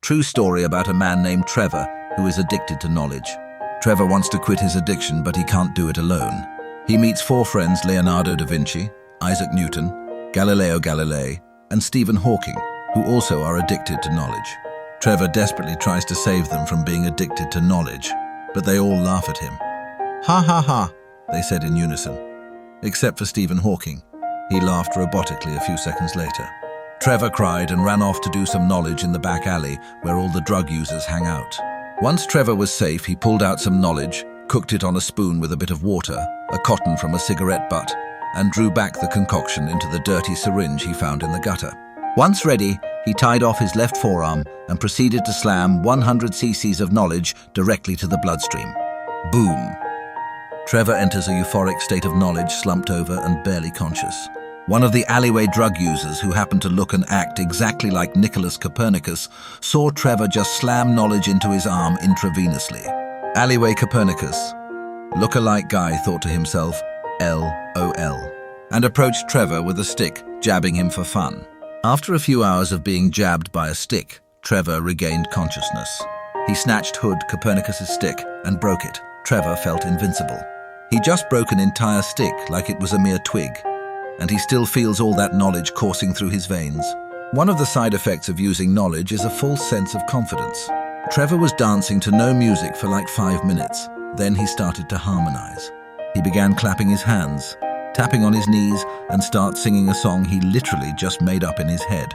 True story about a man named Trevor who is addicted to knowledge. Trevor wants to quit his addiction, but he can't do it alone. He meets 4 friends: Leonardo da Vinci, Isaac Newton, Galileo Galilei, and Stephen Hawking, who also are addicted to knowledge. Trevor desperately tries to save them from being addicted to knowledge, but they all laugh at him. "Ha ha ha," they said in unison. Except for Stephen Hawking. He laughed robotically a few seconds later. Trevor cried and ran off to do some knowledge in the back alley where all the drug users hang out. Once Trevor was safe, he pulled out some knowledge, cooked it on a spoon with a bit of water, a cotton from a cigarette butt, and drew back the concoction into the dirty syringe he found in the gutter. Once ready, he tied off his left forearm and proceeded to slam 100 cc's of knowledge directly to the bloodstream. Boom! Trevor enters a euphoric state of knowledge, slumped over and barely conscious. One of the alleyway drug users, who happened to look and act exactly like Nicholas Copernicus, saw Trevor just slam knowledge into his arm intravenously. Alleyway Copernicus. Look-alike guy, thought to himself, LOL, and approached Trevor with a stick, jabbing him for fun. After a few hours of being jabbed by a stick, Trevor regained consciousness. He snatched Hood Copernicus's stick and broke it. Trevor felt invincible. He just broke an entire stick like it was a mere twig, and he still feels all that knowledge coursing through his veins. One of the side effects of using knowledge is a false sense of confidence. Trevor was dancing to no music for like 5 minutes. Then he started to harmonize. He began clapping his hands, tapping on his knees, and start singing a song he literally just made up in his head.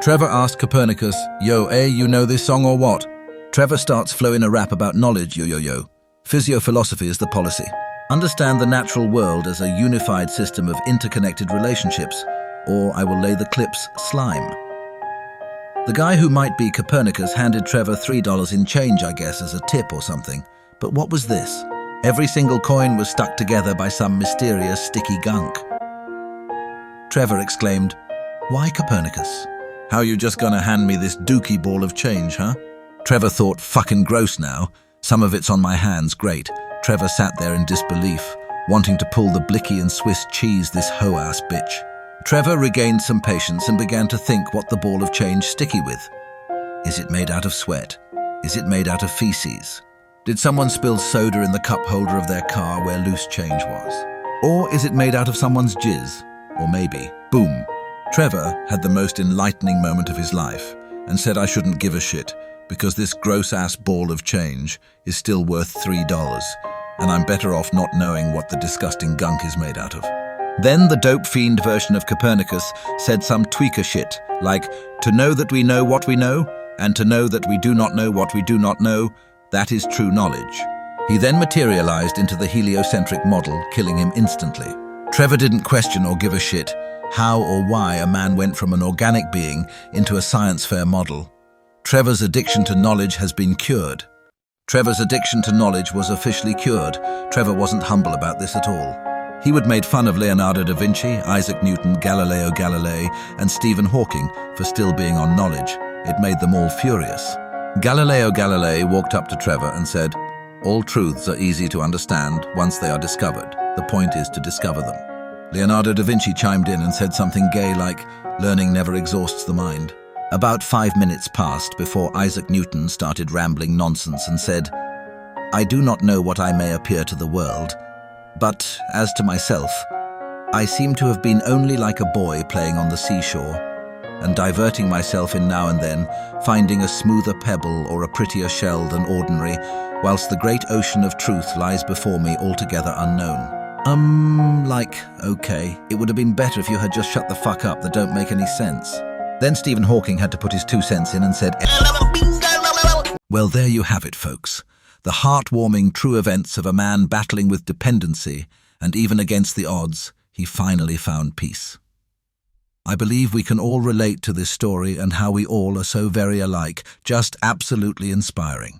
Trevor asked Copernicus, "Yo, you know this song or what?" Trevor starts flowing a rap about knowledge, yo. Physiophilosophy is the policy. Understand the natural world as a unified system of interconnected relationships, or I will lay the clips slime. The guy who might be Copernicus handed Trevor $3 in change, I guess, as a tip or something. But what was this? Every single coin was stuck together by some mysterious sticky gunk. Trevor exclaimed, "Why Copernicus? How you just gonna hand me this dookie ball of change, huh?" Trevor thought, fucking gross now. Some of it's on my hands, great. Trevor sat there in disbelief, wanting to pull the blicky and Swiss cheese this hoe-ass bitch. Trevor regained some patience and began to think what the ball of change sticky with. Is it made out of sweat? Is it made out of feces? Did someone spill soda in the cup holder of their car where loose change was? Or is it made out of someone's jizz? Or maybe, boom. Trevor had the most enlightening moment of his life and said I shouldn't give a shit because this gross-ass ball of change is still worth $3 and I'm better off not knowing what the disgusting gunk is made out of. Then the dope fiend version of Copernicus said some tweaker shit like, to know that we know what we know and to know that we do not know what we do not know, that is true knowledge. He then materialized into the heliocentric model, killing him instantly. Trevor didn't question or give a shit how or why a man went from an organic being into a science fair model. Trevor's addiction to knowledge has been cured. Trevor's addiction to knowledge was officially cured. Trevor wasn't humble about this at all. He would made fun of Leonardo da Vinci, Isaac Newton, Galileo Galilei, and Stephen Hawking for still being on knowledge. It made them all furious. Galileo Galilei walked up to Trevor and said, "All truths are easy to understand once they are discovered. The point is to discover them." Leonardo da Vinci chimed in and said something gay like, "Learning never exhausts the mind." About 5 minutes passed before Isaac Newton started rambling nonsense and said, "I do not know what I may appear to the world, but as to myself, I seem to have been only like a boy playing on the seashore, and diverting myself in now and then, finding a smoother pebble or a prettier shell than ordinary, whilst the great ocean of truth lies before me altogether unknown." Okay, it would have been better if you had just shut the fuck up, that don't make any sense. Then Stephen Hawking had to put his 2 cents in and said, Well, there you have it, folks. The heartwarming true events of a man battling with dependency, and even against the odds, he finally found peace. I believe we can all relate to this story and how we all are so very alike, just absolutely inspiring.